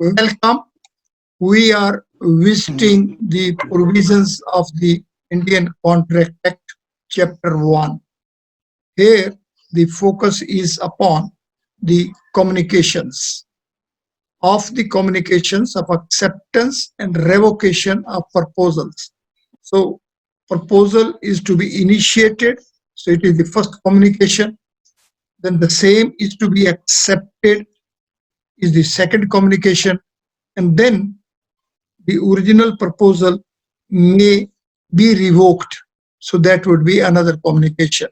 Welcome. We are visiting the provisions of the Indian Contract Act, Chapter 1. Here, the focus is upon the communications of acceptance and revocation of proposals. So, proposal is to be initiated, so it is the first communication. Then the same is to be accepted, is the second communication, and then the original proposal may be revoked. So that would be another communication.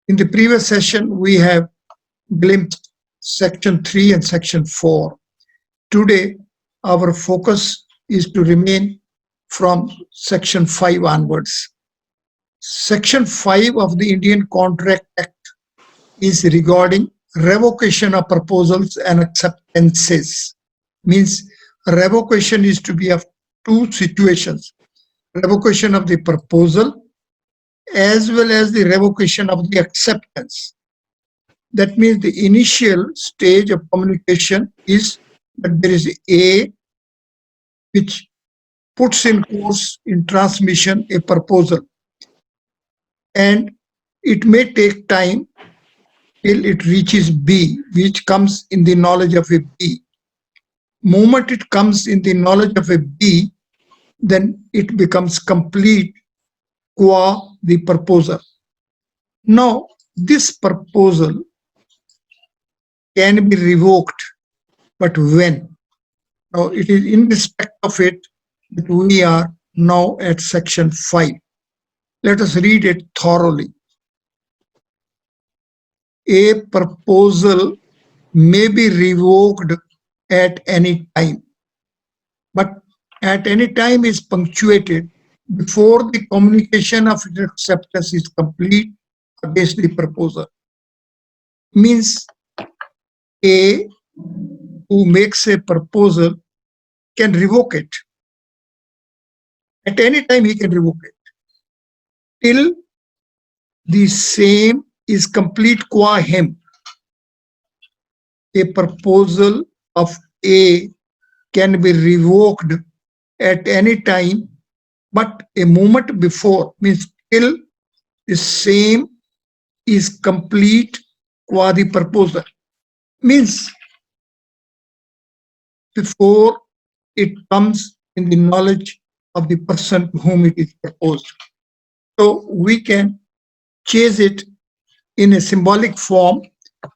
In the previous session, we have glimpsed section 3 and section 4. Today, our focus is to remain from section 5 onwards. Section 5 of the Indian Contract Act is regarding revocation of proposals and acceptances. Means revocation is to be of two situations: revocation of the proposal as well as the revocation of the acceptance. That means the initial stage of communication is that there is A which puts in course in transmission a proposal, and it may take time till it reaches B, which comes in the knowledge of a B. Moment it comes in the knowledge of a B, then it becomes complete qua the proposal. Now, this proposal can be revoked, but when? Now, it is in respect of it that we are now at section 5. Let us read it thoroughly. A proposal may be revoked at any time, but at any time is punctuated before the communication of its acceptance is complete against the proposal. Means A, who makes a proposal, can revoke it. At any time he can revoke it till the same is complete qua him. A proposal of A can be revoked at any time, but a moment before, means till the same is complete qua the proposal. Means before it comes in the knowledge of the person to whom it is proposed. So we can chase it in a symbolic form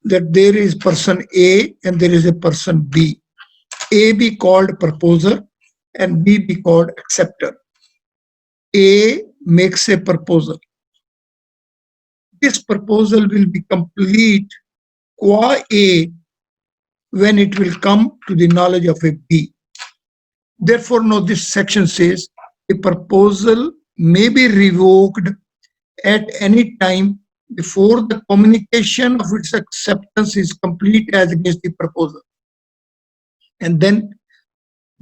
that there is person A and there is a person B. A be called proposer and B be called acceptor. A makes a proposal. This proposal will be complete qua A when it will come to the knowledge of a B. Therefore, now this section says a proposal may be revoked at any time before the communication of its acceptance is complete as against the proposal. And then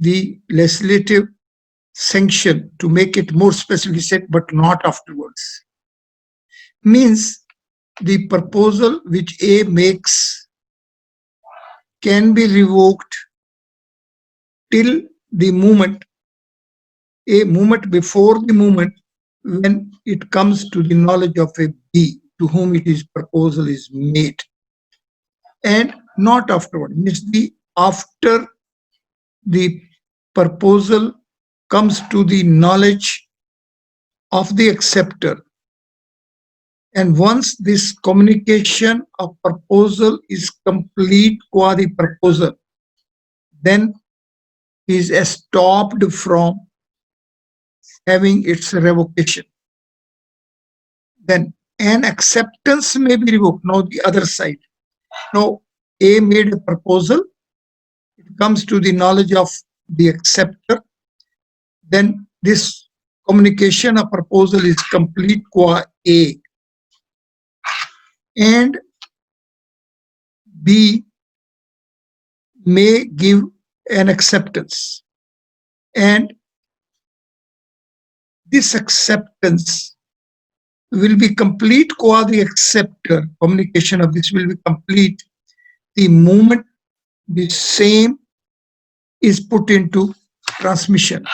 the legislative sanction to make it more specifically said, but not afterwards. Means the proposal which A makes can be revoked till the moment, a moment before the moment when it comes to the knowledge of a B to whom it is proposal is made, and not afterward. Means the after the proposal comes to the knowledge of the acceptor, and once this communication of proposal is complete qua the proposal, then is stopped from having its revocation. Then an acceptance may be revoked. Now the other side. Now A made a proposal, it comes to the knowledge of the acceptor, then this communication of proposal is complete qua A, and B may give an acceptance, and this acceptance will be complete qua the acceptor. Communication of this will be complete the moment the same is put into transmission.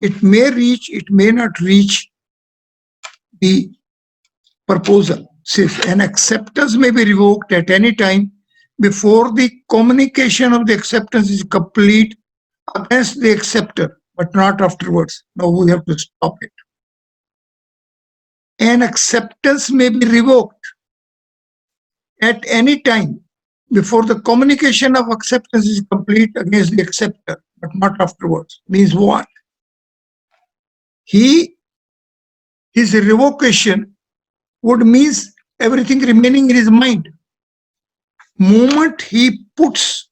It may reach, it may not reach the proposal. Says an acceptance may be revoked at any time before the communication of the acceptance is complete against the acceptor, but not afterwards. Now we have to stop it. An acceptance may be revoked at any time before the communication of acceptance is complete against the acceptor, but not afterwards. Means what? His revocation would means everything remaining in his mind. Moment he puts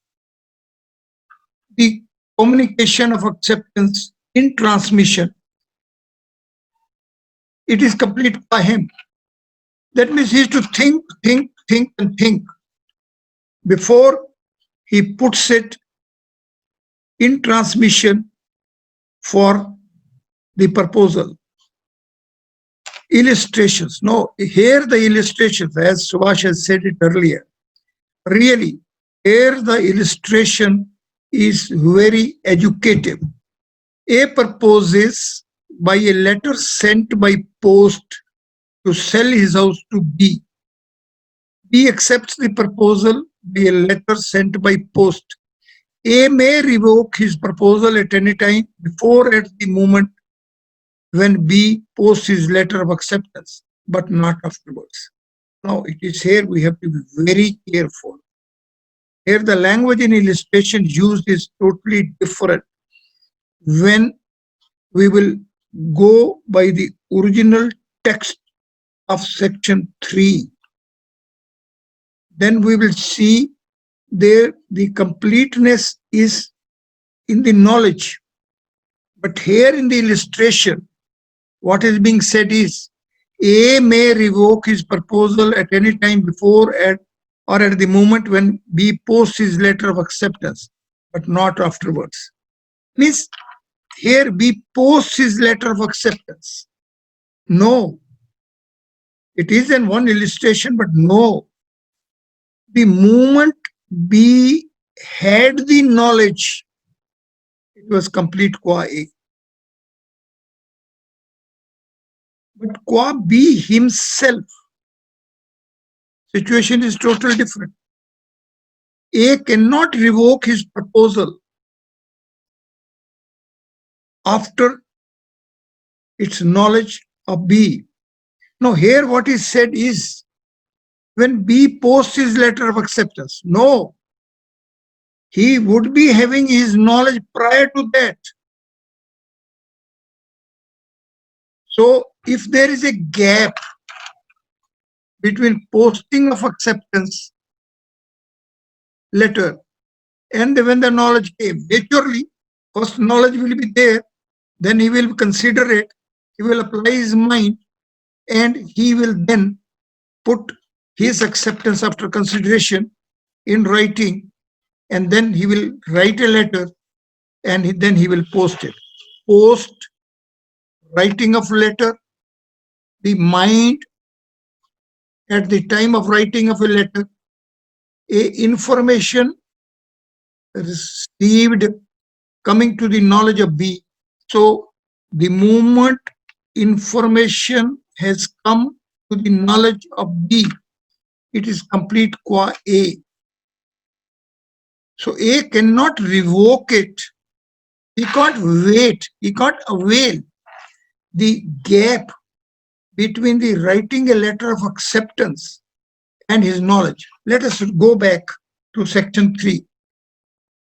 the communication of acceptance in transmission, it is complete by him. That means he has to think and think before he puts it in transmission for the proposal. Illustrations. No, here the illustrations, as Subhash has said it earlier, really, here the illustration is very educative. A proposes by a letter sent by post to sell his house to B. B accepts the proposal by a letter sent by post. A may revoke his proposal at any time before at the moment when B posts his letter of acceptance, but not afterwards. Now it is here we have to be very careful. Here the language in illustration used is totally different. When we will go by the original text of section 3, then we will see there the completeness is in the knowledge. But here in the illustration, what is being said is A may revoke his proposal at any time before or at the moment when B posts his letter of acceptance, but not afterwards. Means here B posts his letter of acceptance. No. It is in one illustration, but no. The moment B had the knowledge, it was complete qua A. But qua B himself, situation is totally different. A cannot revoke his proposal after its knowledge of B. Now here what is said is when B posts his letter of acceptance. No, he would be having his knowledge prior to that. So if there is a gap between posting of acceptance letter and when the knowledge came, naturally, first knowledge will be there, then he will consider it, he will apply his mind, and he will then put his acceptance after consideration in writing, and then he will write a letter, and then he will post it. Post, writing of letter, the mind at the time of writing of a letter, a information received coming to the knowledge of B. So the moment information has come to the knowledge of B, it is complete qua A. So A cannot revoke it. He can't wait. He can't avail the gap between the writing a letter of acceptance and his knowledge. Let us go back to section 3.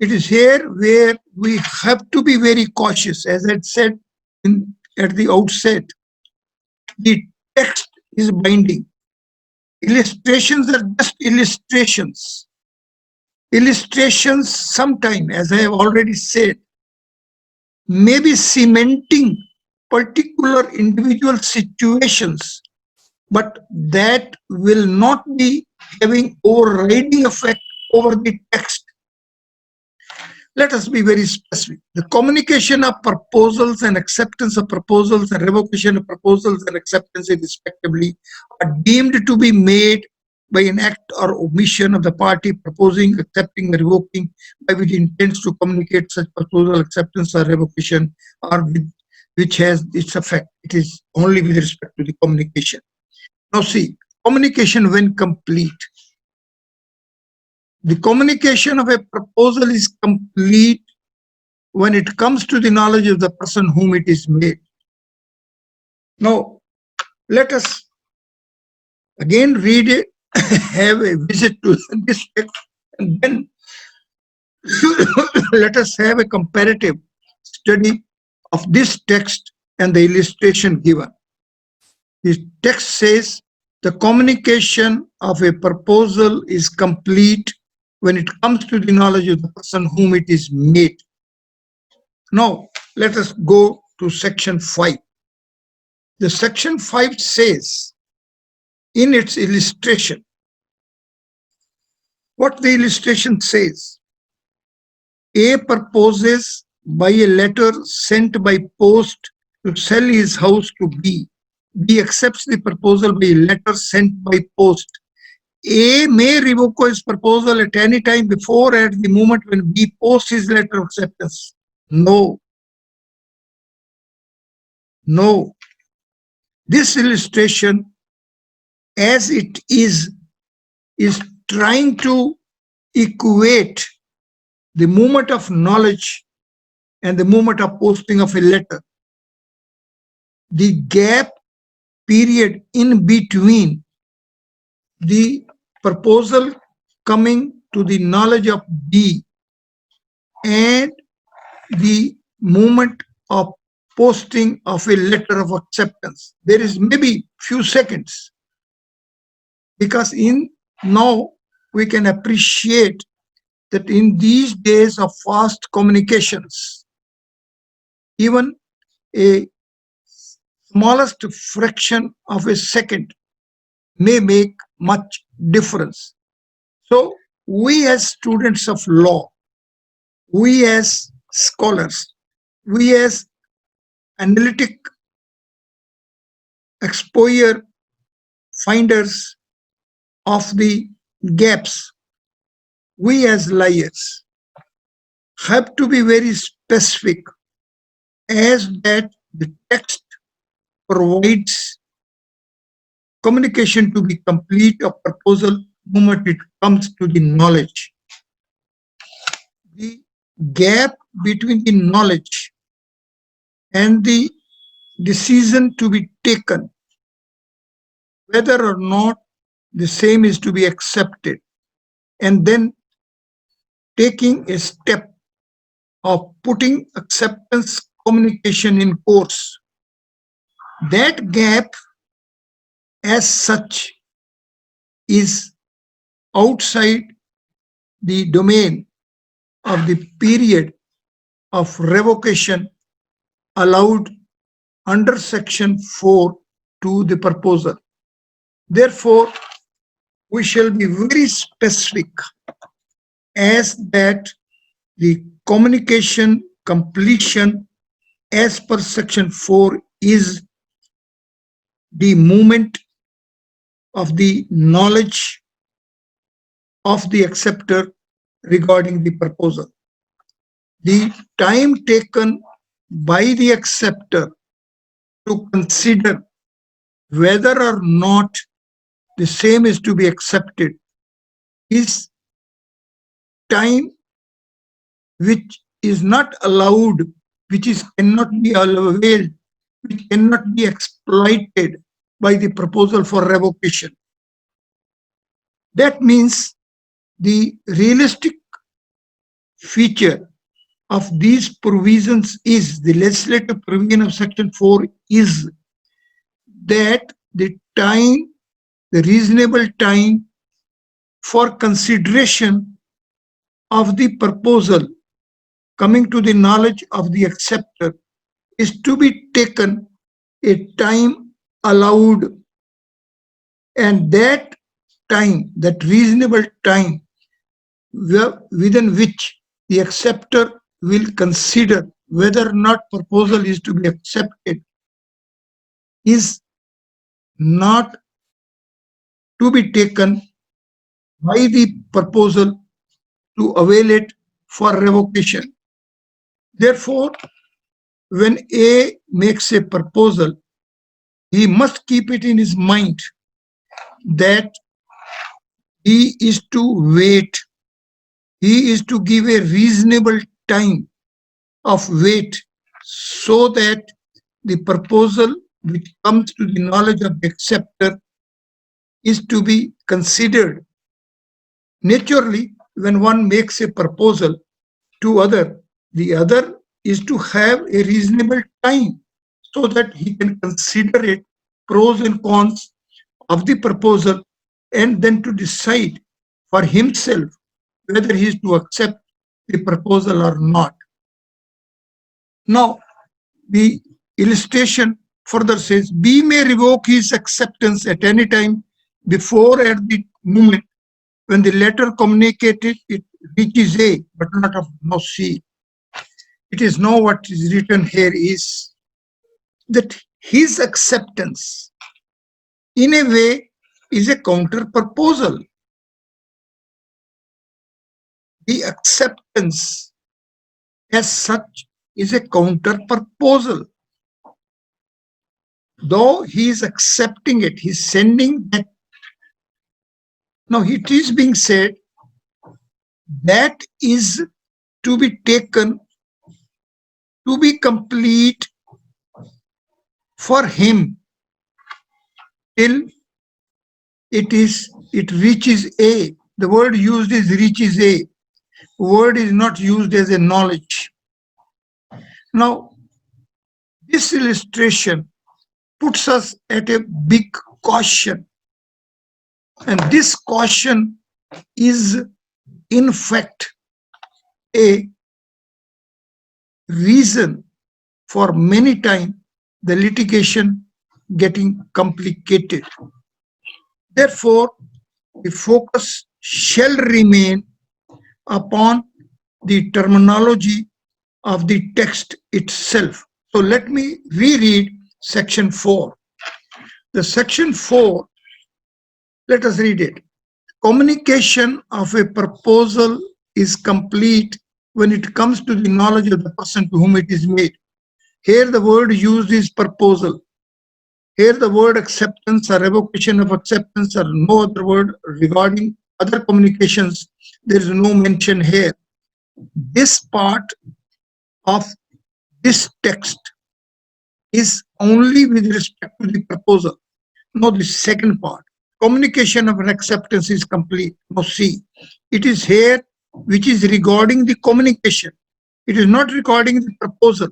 It is here where we have to be very cautious. As I said at the outset, the text is binding. Illustrations are just illustrations. Illustrations sometimes, as I have already said, may be cementing particular individual situations, but that will not be having overriding effect over the text. Let us be very specific. The communication of proposals and acceptance of proposals and revocation of proposals and acceptance respectively are deemed to be made by an act or omission of the party proposing, accepting, or revoking, by which it intends to communicate such proposal, acceptance, or revocation, or which has its effect. It is only with respect to the communication. Now see, communication when complete. The communication of a proposal is complete when it comes to the knowledge of the person whom it is made. Now, let us again read it, have a visit to this text, and then let us have a comparative study of this text and the illustration given. The text says the communication of a proposal is complete when it comes to the knowledge of the person whom it is made. Now, let us go to section 5. The section 5 says in its illustration, what the illustration says: A proposes by a letter sent by post to sell his house to B. B accepts the proposal by a letter sent by post. A may revoke his proposal at any time before or at the moment when B posts his letter of acceptance. No. No. This illustration, as it is trying to equate the moment of knowledge and the moment of posting of a letter. The gap period in between the proposal coming to the knowledge of B and the moment of posting of a letter of acceptance, there is maybe few seconds, because in now we can appreciate that in these days of fast communications, even a smallest fraction of a second may make much difference. So we as students of law, we as scholars, we as analytic exposure finders of the gaps, we as lawyers have to be very specific, as that the text provides communication to be complete of proposal moment it comes to the knowledge. The gap between the knowledge and the decision to be taken, whether or not the same is to be accepted, and then taking a step of putting acceptance communication in course, that gap as such is outside the domain of the period of revocation allowed under section 4 to the proposal. Therefore, we shall be very specific, as that the communication completion as per section 4 is the moment of the knowledge of the acceptor regarding the proposal. The time taken by the acceptor to consider whether or not the same is to be accepted is time which is not allowed, which is cannot be availed, which cannot be exploited by the proposal for revocation. That means the realistic feature of these provisions is, the legislative provision of section 4 is that the time, the reasonable time for consideration of the proposal coming to the knowledge of the acceptor is to be taken a time allowed, and that time, that reasonable time within which the acceptor will consider whether or not proposal is to be accepted is not to be taken by the proposal to avail it for revocation. Therefore, when A makes a proposal, he must keep it in his mind that he is to wait, he is to give a reasonable time of wait so that the proposal which comes to the knowledge of the acceptor is to be considered. Naturally, when one makes a proposal to other, the other is to have a reasonable time so that he can consider it, pros and cons of the proposal, and then to decide for himself whether he is to accept the proposal or not. Now, the illustration further says B may revoke his acceptance at any time before at the moment when the letter communicated it reaches A, but not of no C. It is now what is written here is that his acceptance in a way is a counter proposal. The acceptance as such is a counter proposal. Though he is accepting it, he is sending that. Now it is being said that is to be taken to be complete for him till it reaches A. The word used is reaches A. Word is not used as a knowledge. Now, this illustration puts us at a big caution. And this caution is, in fact, a reason for many times the litigation getting complicated. Therefore, the focus shall remain upon the terminology of the text itself. So let me reread section 4. The section 4, let us read it. Communication of a proposal is complete when it comes to the knowledge of the person to whom it is made. Here the word used is proposal. Here the word acceptance or revocation of acceptance or no other word regarding other communications. There is no mention here. This part of this text is only with respect to the proposal. Now the second part, communication of an acceptance is complete. Now see, it is here which is regarding the communication. It is not regarding the proposal.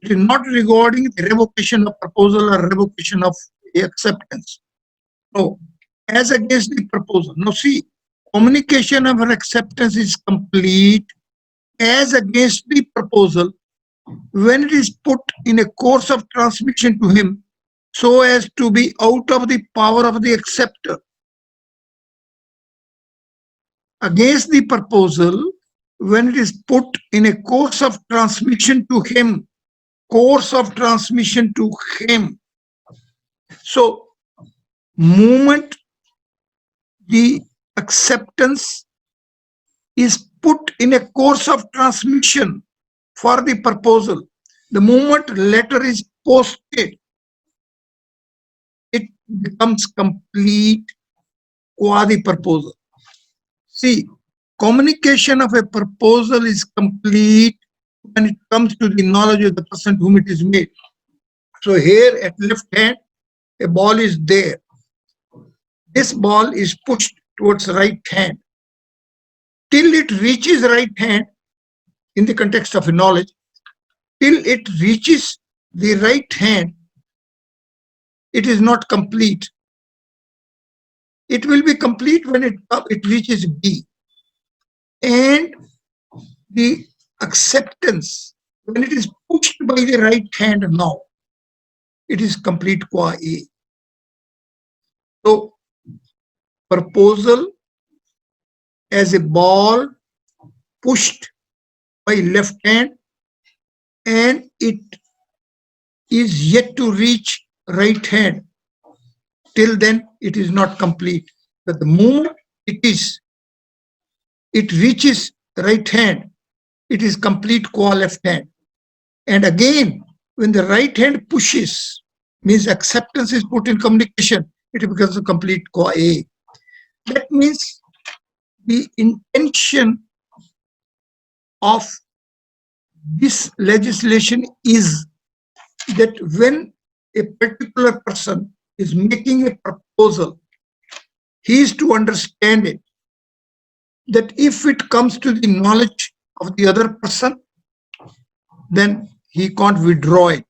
It is not regarding the revocation of proposal or revocation of acceptance. No, as against the proposal. Now see, communication of an acceptance is complete as against the proposal when it is put in a course of transmission to him so as to be out of the power of the acceptor. Against the proposal when it is put in a course of transmission to him. Course of transmission to him. So, moment the acceptance is put in a course of transmission for the proposal, the moment letter is posted, it becomes complete qua the proposal. See, communication of a proposal is complete when it comes to the knowledge of the person to whom it is made. So here at left hand, a ball is there. This ball is pushed towards right hand. Till it reaches right hand, in the context of knowledge, till it reaches the right hand, it is not complete. It will be complete when it reaches B. And the acceptance, when it is pushed by the right hand now, it is complete qua A. So, proposal as a ball pushed by left hand and it is yet to reach right hand. Till then, it is not complete. But the moment it is it reaches right hand, it is complete qua left hand. And again, when the right hand pushes, means acceptance is put in communication, it becomes a complete qua A. That means the intention of this legislation is that when a particular person is making a proposal, he is to understand it, that if it comes to the knowledge of the other person, then he can't withdraw it.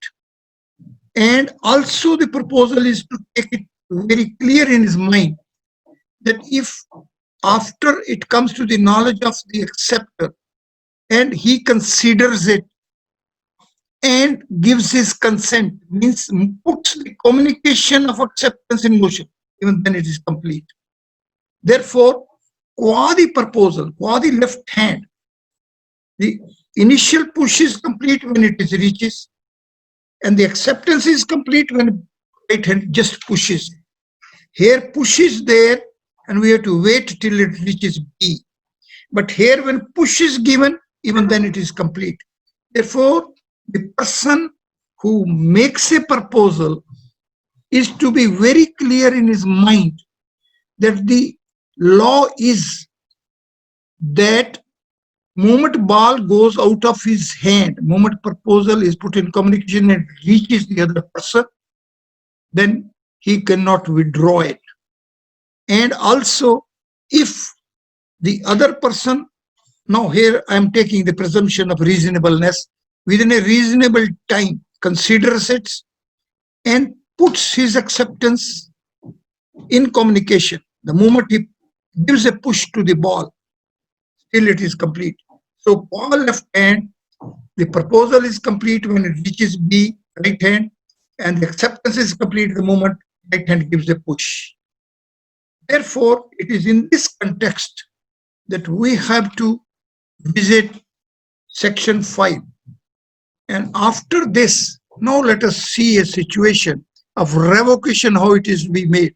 And also the proposal is to take it very clear in his mind that if after it comes to the knowledge of the acceptor and he considers it and gives his consent, means puts the communication of acceptance in motion, even then it is complete. Therefore, qua the proposal, qua the left hand, the initial push is complete when it is reaches, and the acceptance is complete when right hand just pushes. Here push is there, and we have to wait till it reaches B. But here when push is given, even then it is complete. Therefore, the person who makes a proposal is to be very clear in his mind that the law is that moment ball goes out of his hand, moment proposal is put in communication and reaches the other person, then he cannot withdraw it. And also, if the other person, now here I am taking the presumption of reasonableness, within a reasonable time considers it and puts his acceptance in communication, the moment he gives a push to the ball, till it is complete. So ball left hand, the proposal is complete when it reaches B, right hand, and the acceptance is complete the moment right hand gives a push. Therefore, it is in this context that we have to visit section 5. And after this, now let us see a situation of revocation, how it is to be made.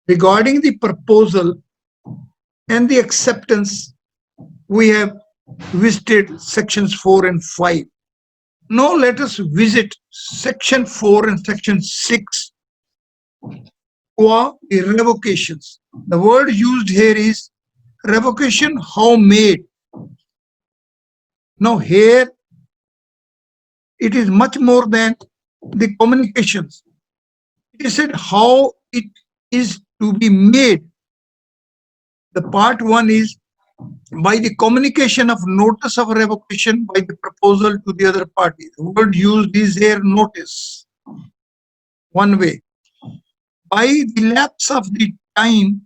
Regarding the proposal and the acceptance, we have visited sections 4 and 5. Now let us visit section 4 and section 6, qua the revocations. The word used here is revocation, how made. Now here it is much more than the communications. It is said how it is to be made. The part 1 is by the communication of notice of revocation by the proposal to the other party. The word used is here notice. One way. By the lapse of the time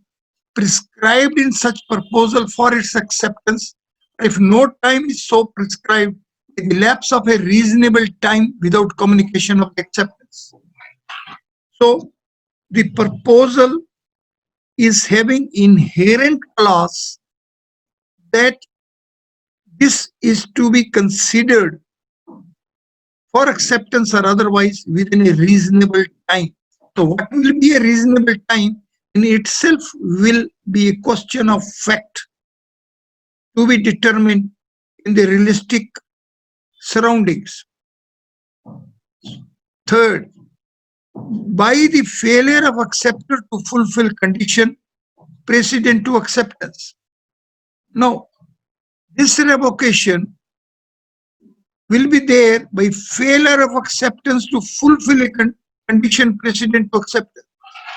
prescribed in such proposal for its acceptance, if no time is so prescribed, the lapse of a reasonable time without communication of acceptance. So the proposal is having inherent clause that this is to be considered for acceptance or otherwise within a reasonable time. So what will be a reasonable time in itself will be a question of fact to be determined in the realistic surroundings. Third, by the failure of acceptor to fulfill condition precedent to acceptance. Now, this revocation will be there by failure of acceptance to fulfill a condition precedent to acceptance.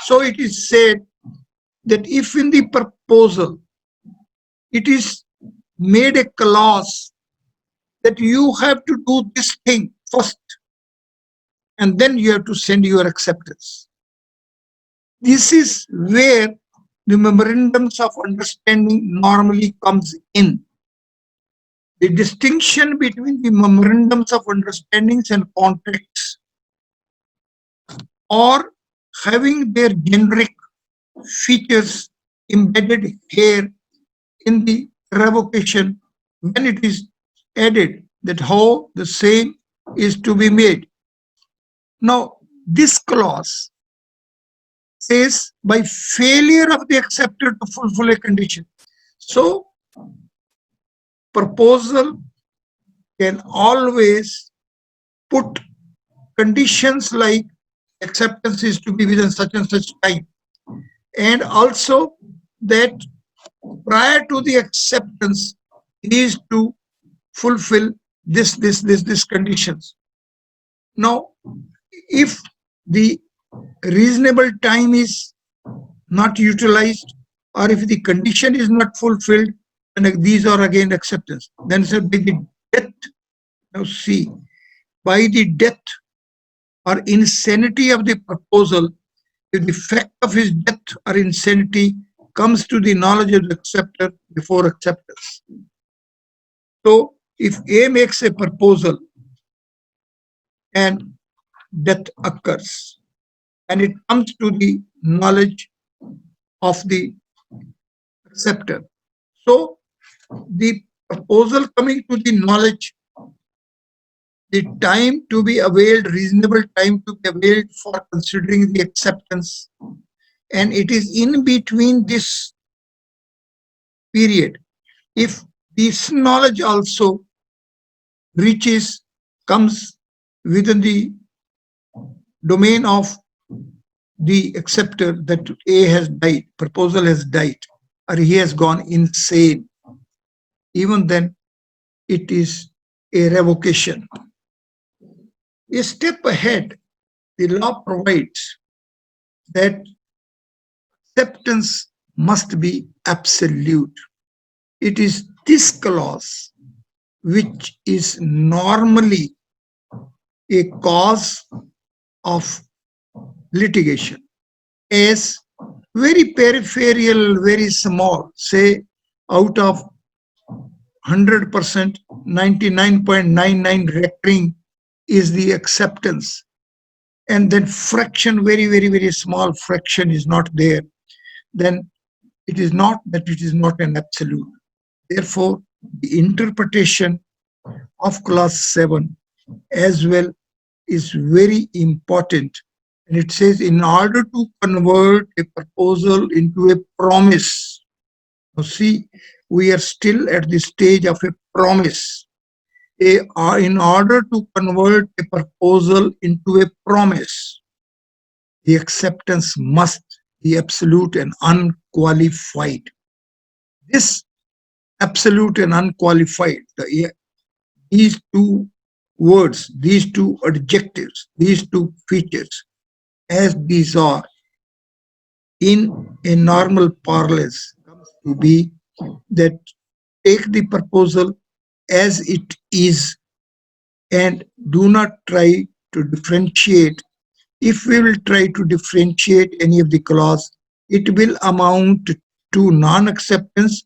So it is said that if in the proposal it is made a clause that you have to do this thing first and then you have to send your acceptance. This is where the memorandums of understanding normally comes in. The distinction between the memorandums of understandings and contracts or having their generic features embedded here in the revocation when it is added, that how the same is to be made. Now, this clause says by failure of the acceptor to fulfill a condition. So, proposal can always put conditions like acceptance is to be within such and such time, and also that prior to the acceptance is to fulfill this conditions. Now, if the reasonable time is not utilized, or if the condition is not fulfilled, and these are again acceptance. Then said by the death. Now see, by the death or insanity of the proposal, if the fact of his death or insanity comes to the knowledge of the acceptor before acceptance. So if A makes a proposal and death occurs, and it comes to the knowledge of the acceptor. So the proposal coming to the knowledge, the time to be availed, reasonable time to be availed for considering the acceptance, and it is in between this period. If this knowledge also comes within the domain of the acceptor that A has died, proposal has died, or he has gone insane, even then it is a revocation. A step ahead, the law provides that acceptance must be absolute. It is this clause which is normally a cause of litigation, as very peripheral, very small, say out of 100%, 99.99 recurring is the acceptance, and then fraction, very small fraction is not there, then it is not that it is not an absolute. Therefore, the interpretation of clause 7 as well is very important. And it says, in order to convert a proposal into a promise. Now see, we are still at the stage of a promise. In order to convert a proposal into a promise, the acceptance must be absolute and unqualified. This absolute and unqualified, these two words, these two adjectives, these two features, as these are in a normal parlance, comes to be that take the proposal as it is and do not try to differentiate. If we will try to differentiate any of the clause, it will amount to non-acceptance,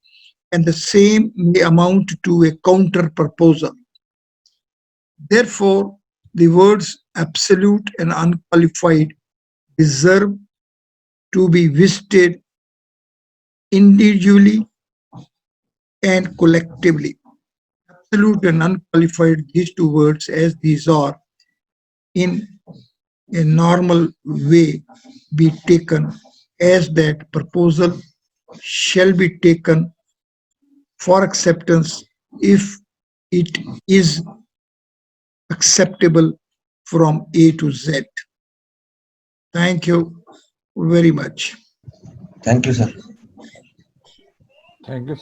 and the same may amount to a counter proposal. Therefore, the words absolute and unqualified deserve to be visited individually and collectively. Absolute and unqualified, these two words as these are, in a normal way be taken as that proposal shall be taken for acceptance if it is acceptable from A to Z. Thank you very much. Thank you, sir. Thank you.